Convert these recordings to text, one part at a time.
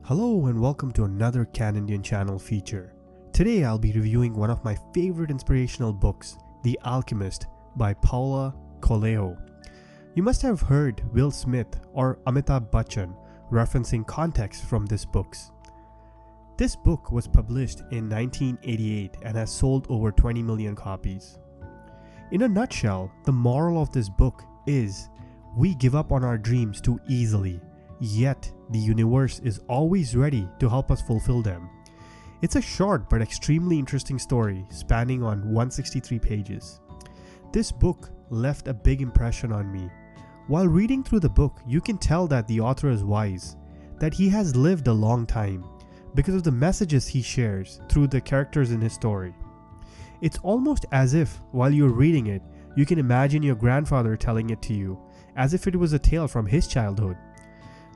Hello and welcome to another CanIndian Channel feature. Today I'll be reviewing one of my favorite inspirational books, The Alchemist by Paulo Coelho. You must have heard Will Smith or Amitabh Bachchan referencing context from this book. This book was published in 1988 and has sold over 20 million copies. In a nutshell, the moral of this book is we give up on our dreams too easily. Yet, the universe is always ready to help us fulfill them. It's a short but extremely interesting story spanning on 163 pages. This book left a big impression on me. While reading through the book, you can tell that the author is wise, that he has lived a long time because of the messages he shares through the characters in his story. It's almost as if, while you're reading it, you can imagine your grandfather telling it to you, as if it was a tale from his childhood.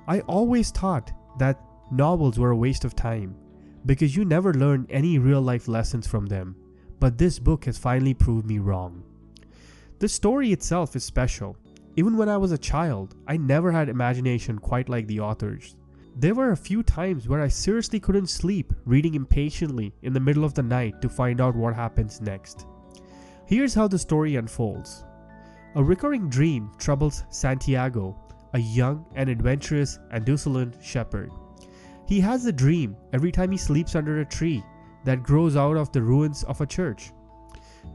I always thought that novels were a waste of time because you never learn any real life lessons from them, but this book has finally proved me wrong. The story itself is special. Even when I was a child, I never had imagination quite like the authors. There were a few times where I seriously couldn't sleep, reading impatiently in the middle of the night to find out what happens next. Here's how the story unfolds. A recurring dream troubles Santiago, a young and adventurous Andalusian shepherd. He has a dream every time he sleeps under a tree that grows out of the ruins of a church.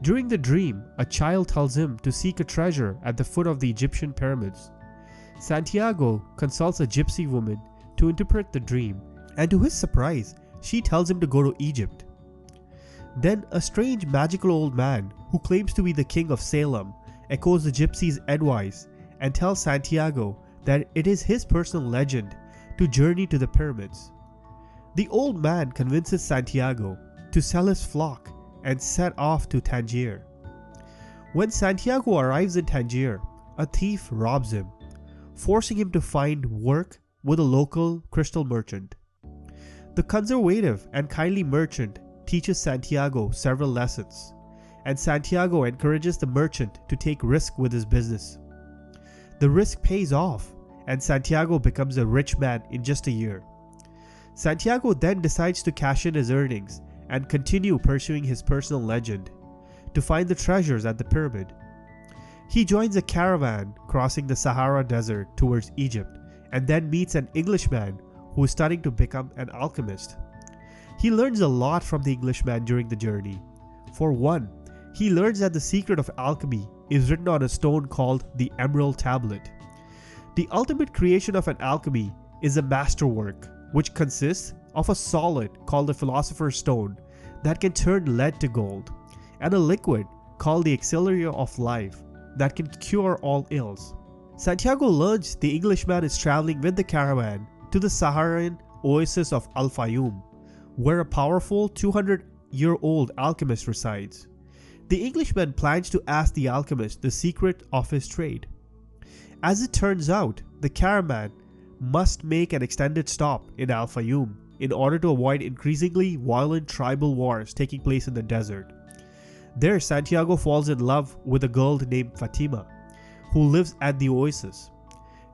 During the dream, a child tells him to seek a treasure at the foot of the Egyptian pyramids. Santiago consults a gypsy woman to interpret the dream, and to his surprise, she tells him to go to Egypt. Then a strange magical old man who claims to be the king of Salem echoes the gypsy's advice and tells Santiago that it is his personal legend to journey to the pyramids. The old man convinces Santiago to sell his flock and set off to Tangier. When Santiago arrives in Tangier, a thief robs him, forcing him to find work with a local crystal merchant. The conservative and kindly merchant teaches Santiago several lessons, and Santiago encourages the merchant to take risk with his business. The risk pays off, and Santiago becomes a rich man in just a year. Santiago then decides to cash in his earnings and continue pursuing his personal legend to find the treasures at the pyramid. He joins a caravan crossing the Sahara Desert towards Egypt and then meets an Englishman who is starting to become an alchemist. He learns a lot from the Englishman during the journey. For one, he learns that the secret of alchemy is written on a stone called the Emerald Tablet. The ultimate creation of an alchemy is a masterwork, which consists of a solid called the Philosopher's Stone that can turn lead to gold, and a liquid called the Elixir of Life that can cure all ills. Santiago learns the Englishman is traveling with the caravan to the Saharan oasis of Al-Fayoum, where a powerful 200-year-old alchemist resides. The Englishman plans to ask the alchemist the secret of his trade. As it turns out, the caravan must make an extended stop in Al-Fayoum in order to avoid increasingly violent tribal wars taking place in the desert. There, Santiago falls in love with a girl named Fatima, who lives at the oasis.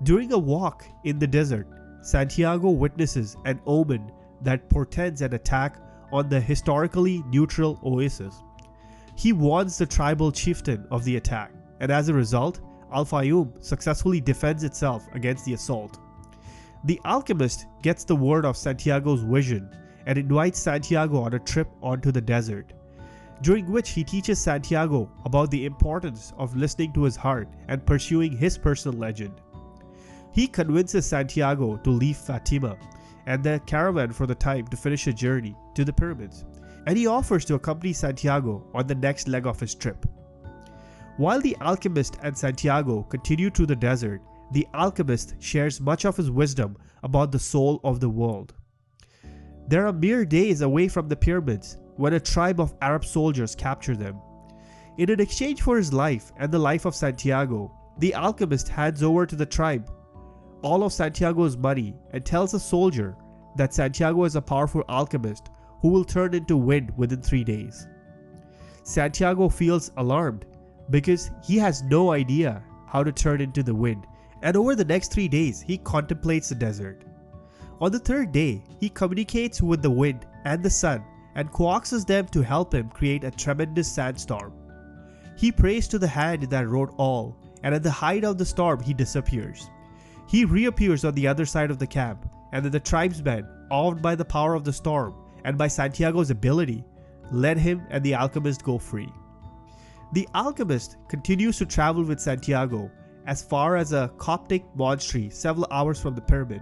During a walk in the desert, Santiago witnesses an omen that portends an attack on the historically neutral oasis. He warns the tribal chieftain of the attack, and as a result, Al-Fayoum successfully defends itself against the assault. The alchemist gets the word of Santiago's vision and invites Santiago on a trip onto the desert, during which he teaches Santiago about the importance of listening to his heart and pursuing his personal legend. He convinces Santiago to leave Fatima and the caravan for the time to finish a journey to the pyramids, and he offers to accompany Santiago on the next leg of his trip. While the alchemist and Santiago continue through the desert, the alchemist shares much of his wisdom about the soul of the world. There are mere days away from the pyramids when a tribe of Arab soldiers capture them. In an exchange for his life and the life of Santiago, the alchemist hands over to the tribe all of Santiago's money and tells the soldier that Santiago is a powerful alchemist who will turn into wind within 3 days. Santiago feels alarmed because he has no idea how to turn into the wind, and over the next 3 days he contemplates the desert. On the third day, he communicates with the wind and the sun and coaxes them to help him create a tremendous sandstorm. He prays to the hand that wrote all, and at the height of the storm he disappears. He reappears on the other side of the camp, and then the tribesmen, awed by the power of the storm and by Santiago's ability, let him and the alchemist go free. The alchemist continues to travel with Santiago as far as a Coptic monastery several hours from the pyramid.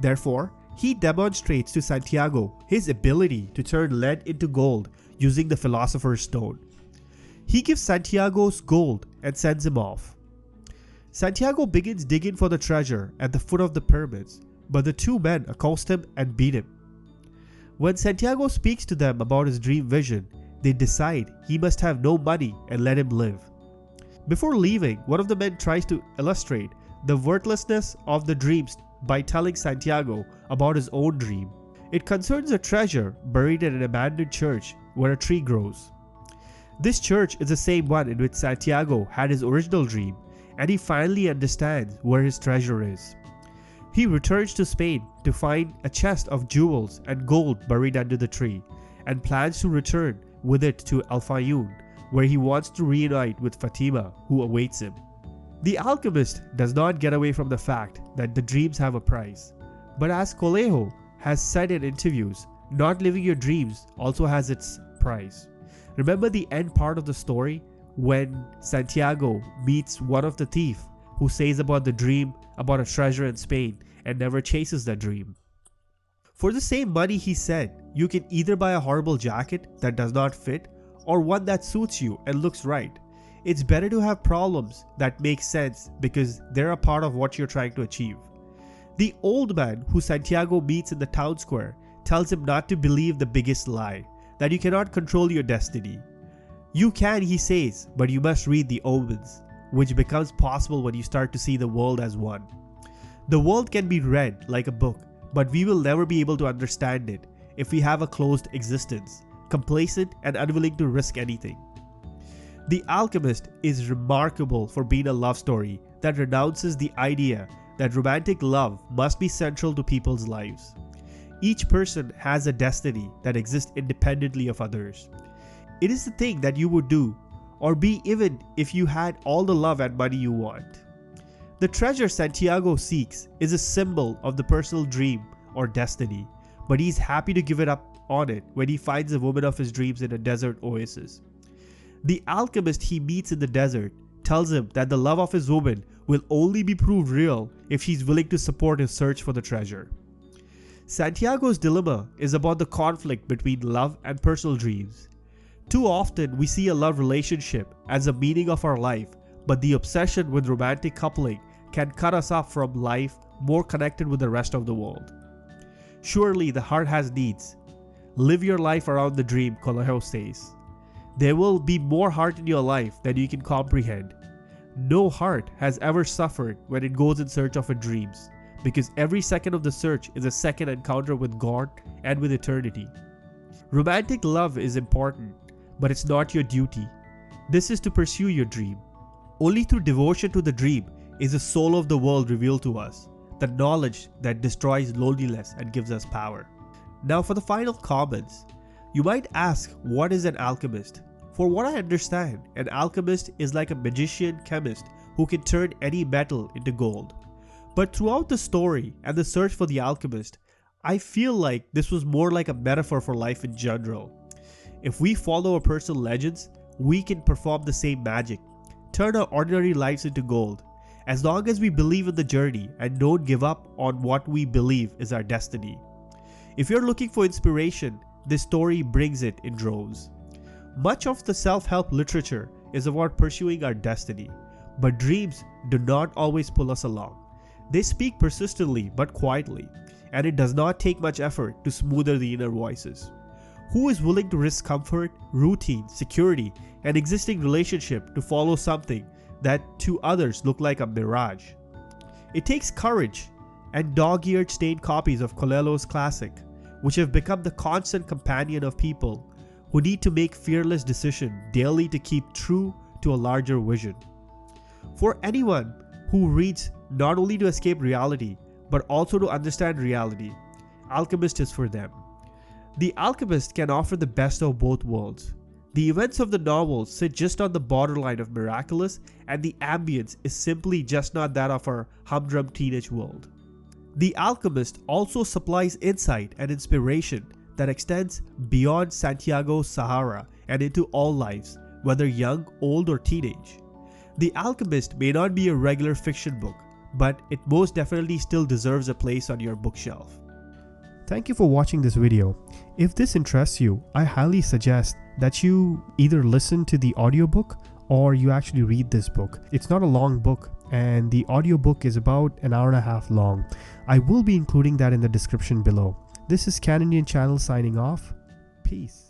Therefore, he demonstrates to Santiago his ability to turn lead into gold using the philosopher's stone. He gives Santiago's gold and sends him off. Santiago begins digging for the treasure at the foot of the pyramids, but the two men accost him and beat him. When Santiago speaks to them about his dream vision, they decide he must have no money and let him live. Before leaving, one of the men tries to illustrate the worthlessness of the dreams by telling Santiago about his own dream. It concerns a treasure buried in an abandoned church where a tree grows. This church is the same one in which Santiago had his original dream, and he finally understands where his treasure is. He returns to Spain to find a chest of jewels and gold buried under the tree, and plans to return with it to Al Fayoum, where he wants to reunite with Fatima, who awaits him. The alchemist does not get away from the fact that the dreams have a price, but as Coelho has said in interviews, not living your dreams also has its price. Remember the end part of the story when Santiago meets one of the thieves who says about the dream about a treasure in Spain and never chases that dream. For the same money, he said, you can either buy a horrible jacket that does not fit or one that suits you and looks right. It's better to have problems that make sense because they're a part of what you're trying to achieve. The old man who Santiago meets in the town square tells him not to believe the biggest lie, that you cannot control your destiny. You can, he says, but you must read the omens, which becomes possible when you start to see the world as one. The world can be read like a book, but we will never be able to understand it if we have a closed existence, complacent and unwilling to risk anything. The Alchemist is remarkable for being a love story that renounces the idea that romantic love must be central to people's lives. Each person has a destiny that exists independently of others. It is the thing that you would do or be even if you had all the love and money you want. The treasure Santiago seeks is a symbol of the personal dream or destiny, but he's happy to give it up on it when he finds the woman of his dreams in a desert oasis. The alchemist he meets in the desert tells him that the love of his woman will only be proved real if she's willing to support his search for the treasure. Santiago's dilemma is about the conflict between love and personal dreams. Too often we see a love relationship as the meaning of our life, but the obsession with romantic coupling can cut us off from life more connected with the rest of the world. Surely the heart has needs. Live your life around the dream, Coelho says. There will be more heart in your life than you can comprehend. No heart has ever suffered when it goes in search of its dreams, because every second of the search is a second encounter with God and with eternity. Romantic love is important, but it's not your duty. This is to pursue your dream. Only through devotion to the dream is the soul of the world revealed to us, the knowledge that destroys loneliness and gives us power. Now for the final comments. You might ask, what is an alchemist? For what I understand, an alchemist is like a magician chemist who can turn any metal into gold. But throughout the story and the search for the alchemist, I feel like this was more like a metaphor for life in general. If we follow our personal legends, we can perform the same magic, turn our ordinary lives into gold, as long as we believe in the journey and don't give up on what we believe is our destiny. If you're looking for inspiration, this story brings it in droves. Much of the self-help literature is about pursuing our destiny, but dreams do not always pull us along. They speak persistently but quietly, and it does not take much effort to smother the inner voices. Who is willing to risk comfort, routine, security, and existing relationship to follow something that to others look like a mirage? It takes courage and dog-eared stained copies of Coelho's classic, which have become the constant companion of people who need to make fearless decisions daily to keep true to a larger vision. For anyone who reads not only to escape reality, but also to understand reality. Alchemist is for them. The Alchemist can offer the best of both worlds. The events of the novel sit just on the borderline of miraculous, and the ambience is simply just not that of our humdrum teenage world. The Alchemist also supplies insight and inspiration that extends beyond Santiago's Sahara and into all lives, whether young, old, or teenage. The Alchemist may not be a regular fiction book, but it most definitely still deserves a place on your bookshelf. Thank you for watching this video. If this interests you, I highly suggest that you either listen to the audiobook or you actually read this book. It's not a long book, and the audiobook is about an hour and a half long. I will be including that in the description below. This is CanIndian Channel signing off. Peace.